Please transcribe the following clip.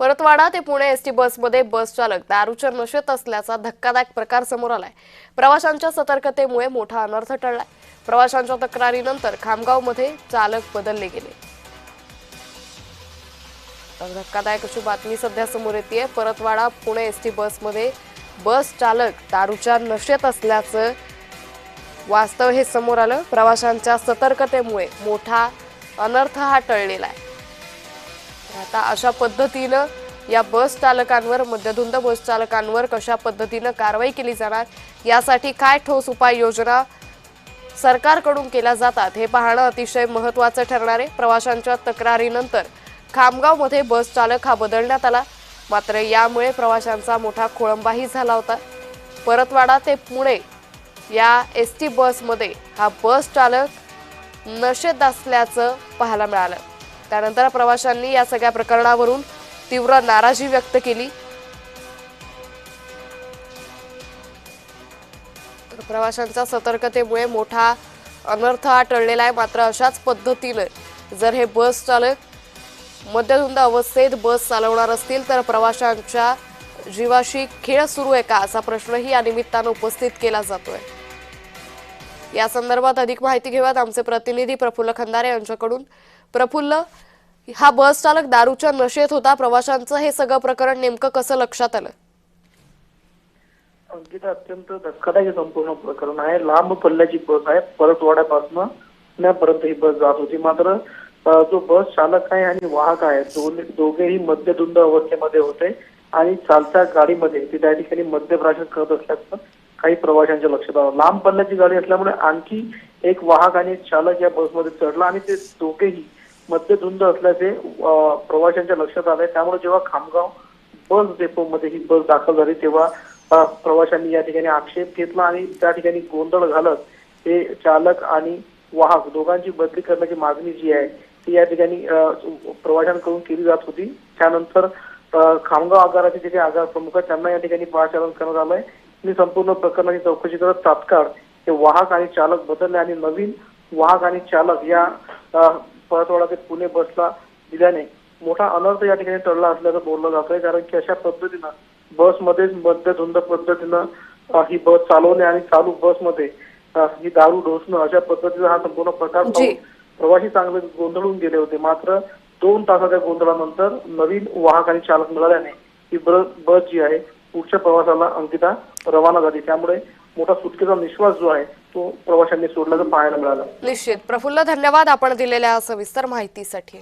परतवाडा ते पुणे एसटी बसमध्ये बस चालक दारूच्या नशेत असल्याचा धक्कादायक प्रकार समोर आलाय। प्रवाशांच्या सतर्कतेमुळे मोठा अनर्थ टळलाय। प्रवाशांच्या तक्रारीनंतर खामगावमध्ये चालक बदलले गेले। धक्कादायक अशी बातमी सध्या समोर येतेय। परतवाडा पुणे एसटी बसमध्ये बस चालक दारूच्या नशेत असल्याचं वास्तव हे समोर आलं। प्रवाशांच्या सतर्कतेमुळे मोठा अनर्थ हा टळलेला आहे। आता अशा पद्धतीनं या बस चालकांवर मद्यधुंद बस चालकांवर कशा पद्धतीनं कारवाई केली जाणार, यासाठी काय ठोस उपाययोजना सरकारकडून केल्या जातात हे पाहणं अतिशय महत्त्वाचं ठरणार आहे। प्रवाशांच्या तक्रारीनंतर खामगावमध्ये बस चालक हा बदलण्यात आला, मात्र यामुळे प्रवाशांचा मोठा खोळंबाही झाला होता। परतवाडा ते पुणे या एसटी बसमध्ये हा बस चालक नशेत असल्याचं पाहायला मिळालं। त्यानंतर प्रवाशांनी या सगळ्या प्रकरणावरून तीव्र नाराजी व्यक्त केली। तर प्रवाशांच्या सतर्कतेमुळे मोठा अनर्थ हा टळलेला आहे। मात्र अशाच पद्धतीने जर हे बस चालक मद्यधुंद अवस्थेत बस चालवणार असतील तर प्रवाशांच्या जीवाशी खेळ सुरू आहे का, असा प्रश्नही या निमित्तानं उपस्थित केला जातोय। या संदर्भात अधिक माहिती घेऊयात आमचे प्रतिनिधी प्रफुल्ल खंदारे यांच्याकडून। प्रफुल्ल, हा बस चालक दारूच्या नशेत होता, प्रवाशांचं हे सगळं प्रकरण नेमकं कसं लक्षात आलं? अंकिता, अत्यंत धक्कादायक संपूर्ण प्रकरण आहे। लांब पल्ल्याची बस आहे, परतवाड्यापासून पुण्यापर्यंत ही बस जात होती। मात्र जो बस चालक आहे आणि वाहक आहे दोघेही मद्यधुंद अवस्थेमध्ये होते आणि चालत्या गाडीमध्ये ते त्या ठिकाणी मद्यप्राशन करत असल्याचं काही प्रवाशांच्या लक्षात आलं। लांब पल्ल्याची गाडी असल्यामुळे आणखी एक वाहक आणि एक चालक या बसमध्ये चढला आणि ते दोघेही मद्यधुंद असल्याचे प्रवाशांच्या लक्षात आले। त्यामुळे जेव्हा खामगाव बस डेपोमध्ये ही बस दाखल झाली तेव्हा प्रवाशांनी या ठिकाणी आक्षेप घेतला आणि त्या ठिकाणी गोंधळ घालत ते चालक आणि वाहक दोघांची बदली करण्याची मागणी जी आहे ती या ठिकाणी प्रवाशांकडून केली जात होती। त्यानंतर खामगाव आगाराचे जे काही आगार प्रमुख आहेत त्यांना या ठिकाणी पाचारण करण्यात आलंय आणि संपूर्ण प्रकरणाची चौकशी करत तात्काळ ते वाहक आणि चालक बदलले आणि नवीन वाहक आणि चालक या परतवाडा ते पुणे बसला दिल्याने मोठा अनर्थ या ठिकाणी टळला असल्याचं बोललं जातंय। कारण की अशा पद्धतीनं बसमध्येच मद्यधुंद पद्धतीनं ही बस चालवणे आणि चालू बसमध्ये ही दारू ढोसणं अशा पद्धतीचा हा संपूर्ण प्रकार पाहून प्रवासी चांगले गोंधळून गेले होते। मात्र 2 तासाच्या गोंधळानंतर नवीन वाहक आणि चालक मिळाल्याने ही बस जी आहे पुढच्या प्रवासाला अंकिता रवाना झाली। त्यामुळे मोठा सुटकेचा निश्वास जो आहे तो प्रवाशांनी सोडल्याचं पाहायला मिळालं। निश्चित प्रफुल्ल, धन्यवाद आपण दिलेल्या सविस्तर माहितीसाठी।